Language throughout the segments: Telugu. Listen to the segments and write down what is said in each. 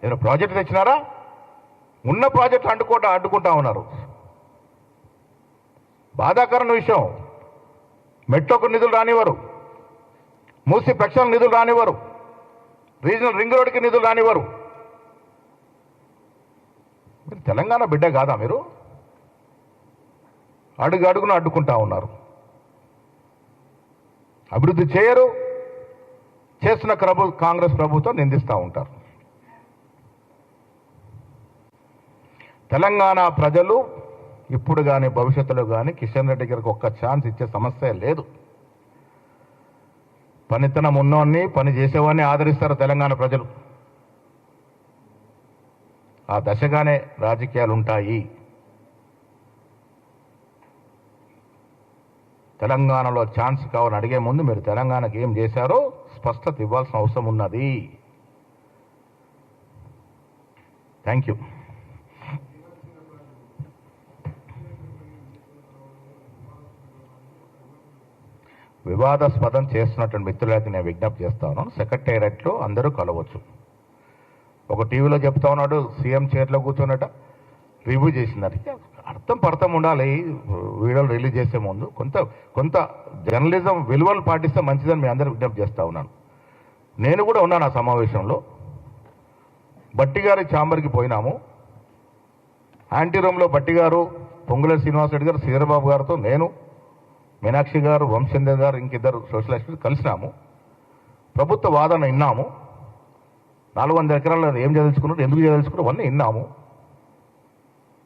ఏదైనా ప్రాజెక్ట్ తెచ్చినారా? ఉన్న ప్రాజెక్టులు అడ్డుకుంటా ఉన్నారు. బాధాకరమైన విషయం, మెట్రోకు నిధులు రానివ్వరు, మూసి ప్రక్షాళన నిధులు రానివ్వరు, రీజనల్ రింగ్ రోడ్కి నిధులు రానివ్వరు. మీరు తెలంగాణ బిడ్డ కాదా? మీరు అడుగున అడ్డుకుంటా ఉన్నారు. అభివృద్ధి చేయరు, చేస్తున్న కాంగ్రెస్ ప్రభుత్వం నిందిస్తూ ఉంటారు. తెలంగాణ ప్రజలు ఇప్పుడు కానీ భవిష్యత్తులో కానీ కిషన్ రెడ్డి గారికి ఒక్క ఛాన్స్ ఇచ్చే సమస్య లేదు. పనితనం ఉన్నోన్ని, పని చేసేవాడిని ఆదరిస్తారు తెలంగాణ ప్రజలు. ఆ దశగానే రాజకీయాలు ఉంటాయి. తెలంగాణలో ఛాన్స్ కావాలని అడిగే ముందు మీరు తెలంగాణకి ఏం చేశారో స్పష్టత ఇవ్వాల్సిన అవసరం ఉన్నది. Thank you. వివాదాస్పదం చేస్తున్నటువంటి మిత్రులకి నేను విజ్ఞప్తి చేస్తాను, సెక్రటేరియట్లో అందరూ కలవచ్చు. ఒక టీవీలో చెప్తా ఉన్నాడు, సీఎం చైర్లో కూర్చోనట రివ్యూ చేసిందట. అర్థం ఉండాలి. వీడియోలు రిలీజ్ చేసే ముందు కొంత జర్నలిజం విలువలు పాటిస్తే మంచిదని మీ అందరూ విజ్ఞప్తి చేస్తూ ఉన్నాను. నేను కూడా ఉన్నాను ఆ సమావేశంలో. బట్టి గారి ఛాంబర్కి పోయినాము. యాంటీ రూమ్లో బట్టి గారు, పొంగులేటి శ్రీనివాసరెడ్డి గారు, శ్రీధరబాబు గారితో నేను, మీనాక్షి గారు, వంశేందర్ గారు, ఇంకిద్దరు సోషల్ యాక్టివిస్ట్ కలిసినాము. ప్రభుత్వ వాదన విన్నాము. 400 ఎకరాలు ఏం చదివించుకున్నారు, ఎందుకు చదివించుకున్నారు అవన్నీ విన్నాము.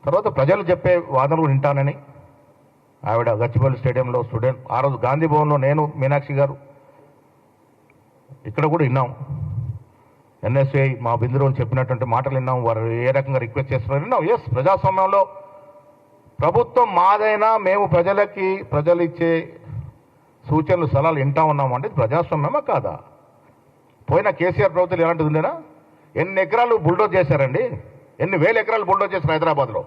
తర్వాత ప్రజలు చెప్పే వాదన కూడా వింటానని ఆవిడ గచ్చిబౌలి స్టేడియంలో స్టూడెంట్, ఆ రోజు గాంధీ భవన్లో నేను, మీనాక్షి గారు ఇక్కడ కూడా విన్నాం. ఎన్ఎస్ఐ మా బిందురోని చెప్పినటువంటి మాటలు విన్నాం. వారు ఏ రకంగా రిక్వెస్ట్ చేస్తున్నారు విన్నాం. ఎస్, ప్రజాస్వామ్యంలో ప్రభుత్వం మాదైనా మేము ప్రజలు ఇచ్చే సూచనలు సలహాలు వింటా ఉన్నామంటే ప్రజాస్వామ్యమా కాదా? పోయిన కేసీఆర్ ప్రభుత్వం ఎలాంటిది ఉండేనా? ఎన్ని ఎకరాలు బుల్డోజ్ చేశారండి, ఎన్ని వేల ఎకరాలు బుల్డోజ్ చేశారు హైదరాబాద్లో.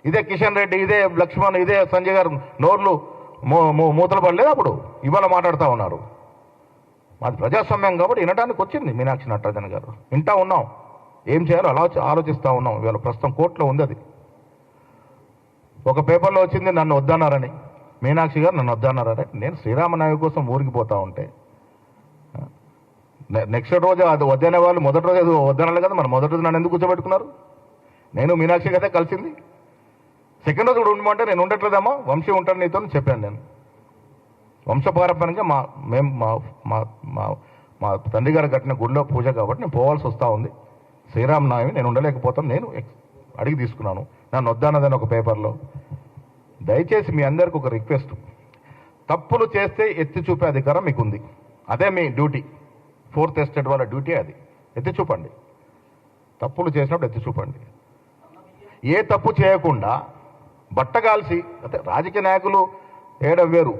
ఇదే కిషన్ రెడ్డి, ఇదే లక్ష్మణ్, ఇదే సంజయ్ గారు నోర్లు మూతలు పడలేదు అప్పుడు. ఇవాళ మాట్లాడుతూ ఉన్నారు. మాది ప్రజాస్వామ్యం కాబట్టి వినడానికి వచ్చింది మీనాక్షి నటరాజన్ గారు. వింటా ఉన్నాం, ఏం చేయాలో అలా ఆలోచిస్తూ ఉన్నాం. ఇవాళ ప్రస్తుతం కోర్టులో ఉంది అది. ఒక పేపర్లో వచ్చింది నన్ను వద్దన్నారని, మీనాక్షి గారు నన్ను వద్దన్నారని. నేను శ్రీరామనవమి కోసం ఊరికి పోతా ఉంటే నెక్స్ట్ రోజు అది వద్దనే వాళ్ళు మొదటి రోజు వద్దనాలి కదా, మరి మొదటి రోజు నన్ను ఎందుకు కూర్చోబెట్టుకున్నారు? నేను మీనాక్షి కదా కలిసింది. సెకండ్ రోజు కూడా ఉండమంటే నేను ఉండట్లేదమ్మా, వంశీ ఉంటాను నీతో చెప్పాను. నేను వంశపారంపర్యంగా మా తండ్రి గారు కట్టిన గుడిలో పూజ కాబట్టి నేను పోవాల్సి వస్తూ ఉంది. శ్రీరామనవమి నేను ఉండలేకపోతాను, నేను అడిగి తీసుకున్నాను. నన్ను వద్దన్నదని ఒక పేపర్లో. దయచేసి మీ అందరికి ఒక రిక్వెస్ట్, తప్పులు చేస్తే ఎత్తి చూపే అధికారం మీకు ఉంది. అదే మీ డ్యూటీ. 4th ఎస్టేట్ వాళ్ళ డ్యూటీ అది. ఎత్తి చూపండి, తప్పులు చేసినప్పుడు ఎత్తి చూపండి. ఏ తప్పు చేయకుండా బట్టగాల్సి, అంటే రాజకీయ నాయకులు వేయడం వేరు,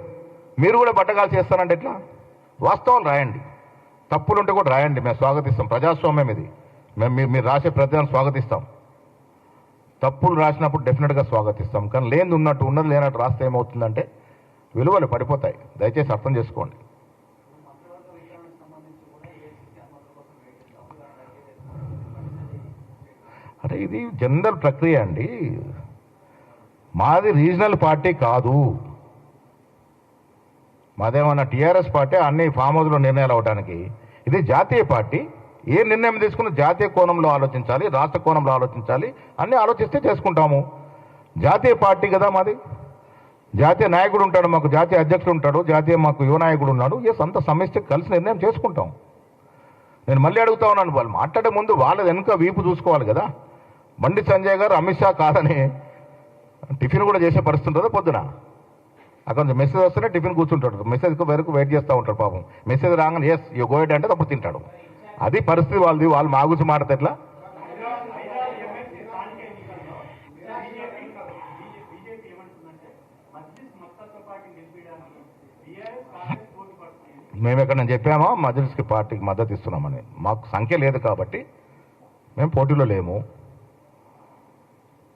మీరు కూడా బట్టగాల్సి చేస్తానంటే ఎట్లా? వాస్తవాలు రాయండి, తప్పులుంటే కూడా రాయండి. మేము స్వాగతిస్తాం. ప్రజాస్వామ్యం ఇది. మీరు రాసే ప్రతిదాన్ని స్వాగతిస్తాం. తప్పులు రాసినప్పుడు డెఫినెట్గా స్వాగతిస్తాం. కానీ లేనిది ఉన్నట్టు, ఉన్నది లేనట్టు రాస్తే ఏమవుతుందంటే విలువలు పడిపోతాయి. దయచేసి అర్థం చేసుకోండి. అంటే ఇది జనరల్ ప్రక్రియ అండి. మాది రీజనల్ పార్టీ కాదు. మాదేమన్నా టీఆర్ఎస్ పార్టీ అన్ని ఫామ్ హౌస్లో నిర్ణయాలు అవడానికి. ఇది జాతీయ పార్టీ. ఏ నిర్ణయం తీసుకున్న జాతీయ కోణంలో ఆలోచించాలి, రాష్ట్ర కోణంలో ఆలోచించాలి. అన్నీ ఆలోచిస్తే చేసుకుంటాము. జాతీయ పార్టీ కదా మాది. జాతీయ నాయకుడు ఉంటాడు, మాకు జాతీయ అధ్యక్షుడు ఉంటాడు, జాతీయ మాకు యువ నాయకుడు ఉన్నాడు. ఎస్, అంత సమిష్టి కలిసి నిర్ణయం చేసుకుంటాం. నేను మళ్ళీ అడుగుతా ఉన్నాను, వాళ్ళు మాట్లాడే ముందు వాళ్ళ వెనుక వీపు చూసుకోవాలి కదా. బండి సంజయ్ గారు అమిత్ షా కాదని టిఫిన్ కూడా చేసే పరిస్థితి ఉంటుందా? పొద్దున అక్కడ మెసేజ్ వస్తేనే టిఫిన్ కూర్చుంటాడు. మెసేజ్ వరకు వెయిట్ చేస్తూ ఉంటాడు పాపం. మెసేజ్ రాగానే ఎస్ యూ గో ఎట్ అంటే అప్పుడు తింటాడు. అది పరిస్థితి వాళ్ళది. వాళ్ళు మా గురించి మాట్లాడితే ఎట్లా? మేము ఎక్కడ నేను చెప్పామో మజ్లిస్కి పార్టీకి మద్దతు ఇస్తున్నామని. మాకు సంఖ్య లేదు కాబట్టి మేము పోటీలో లేము.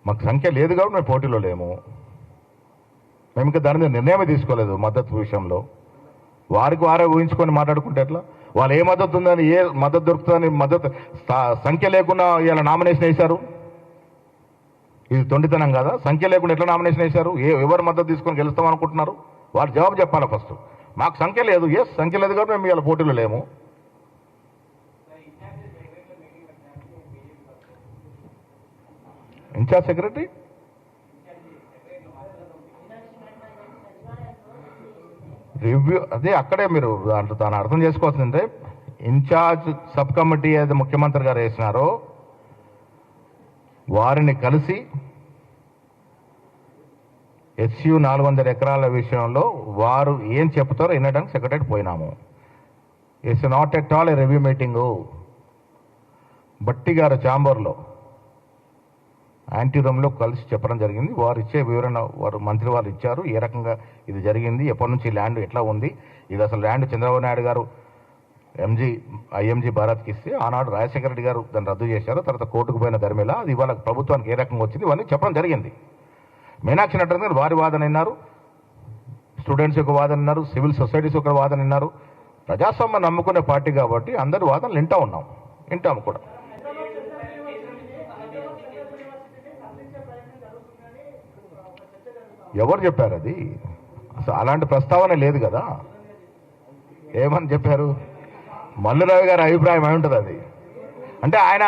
మాకు సంఖ్య లేదు కాబట్టి మేము పోటీలో లేము. మేము ఇంకా దాని మీద నిర్ణయమే తీసుకోలేదు మద్దతు విషయంలో. వారికి వారే ఊహించుకొని మాట్లాడుకుంటే ఎట్లా? వాళ్ళు ఏ మద్దతు ఉందని, ఏ మద్దతు దొరుకుతుందని మద్దతు సంఖ్య లేకుండా ఇలా నామినేషన్ వేశారు. ఇది తొండితనం కదా? సంఖ్య లేకుండా ఎట్లా నామినేషన్ వేశారు? ఎవరు మద్దతు తీసుకొని గెలుస్తాం అనుకుంటున్నారు? వాళ్ళు జవాబు చెప్పాలి ఫస్ట్. మాకు సంఖ్య లేదు. సంఖ్య లేదు కాబట్టి మేము ఇలా పోటీలో లేము. ఇన్ఛార్జ్ సెక్రటరీ రివ్యూ అదే అక్కడే మీరు దాన్ని అర్థం చేసుకోవాల్సిందంటే, ఇన్ఛార్జ్ సబ్ కమిటీ ఏది ముఖ్యమంత్రి గారు వేసినారో వారిని కలిసి SU 400 ఎకరాల విషయంలో వారు ఏం చెప్తారో వినడానికి సెక్రటరీ పోయినాము. It's not at all A review meeting. బట్టి గారు ఛాంబర్లో యాంటీ రూమ్లో కలిసి చెప్పడం జరిగింది. వారు ఇచ్చే వివరణ వారు మంత్రి వారు ఇచ్చారు. ఏ రకంగా ఇది జరిగింది, ఎప్పటి నుంచి ల్యాండ్ ఎట్లా ఉంది, ఇది అసలు ల్యాండ్ చంద్రబాబు నాయుడు గారు IMG భారత్కి ఇస్తే ఆనాడు రాజశేఖర రెడ్డి గారు దాన్ని రద్దు చేశారు. తర్వాత కోర్టుకు పోయిన ధర్మేలా అది ఇవాళ ప్రభుత్వానికి ఏ రకంగా వచ్చింది ఇవన్నీ చెప్పడం జరిగింది. మీనాక్షి నటరాజన్ గారు వారి వాదన విన్నారు, స్టూడెంట్స్ యొక్క వాదన విన్నారు, సివిల్ సొసైటీస్ యొక్క వాదన విన్నారు. ప్రజాస్వామ్యం నమ్ముకునే పార్టీ కాబట్టి అందరి వాదనలు వింటాము కూడా. ఎవరు చెప్పారు అది? అసలు అలాంటి ప్రస్తావన లేదు కదా. ఏమని చెప్పారు? మల్లురావు గారి అభిప్రాయం ఏమి ఉంటుంది అది? అంటే ఆయన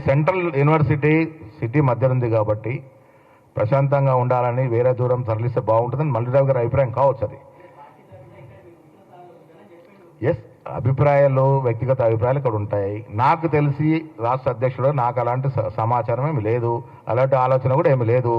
సెంట్రల్ యూనివర్సిటీ సిటీ మధ్య ఉంది కాబట్టి ప్రశాంతంగా ఉండాలని, వేరే దూరం తరలిస్తే బాగుంటుందని మల్లురావు గారి అభిప్రాయం కావచ్చు అది. అభిప్రాయాలు, వ్యక్తిగత అభిప్రాయాలు ఇక్కడ ఉంటాయి. నాకు తెలిసి రాష్ట్ర అధ్యక్షుడు నాకు అలాంటి సమాచారం ఏమి లేదు, అలాంటి ఆలోచన కూడా ఏమి లేదు.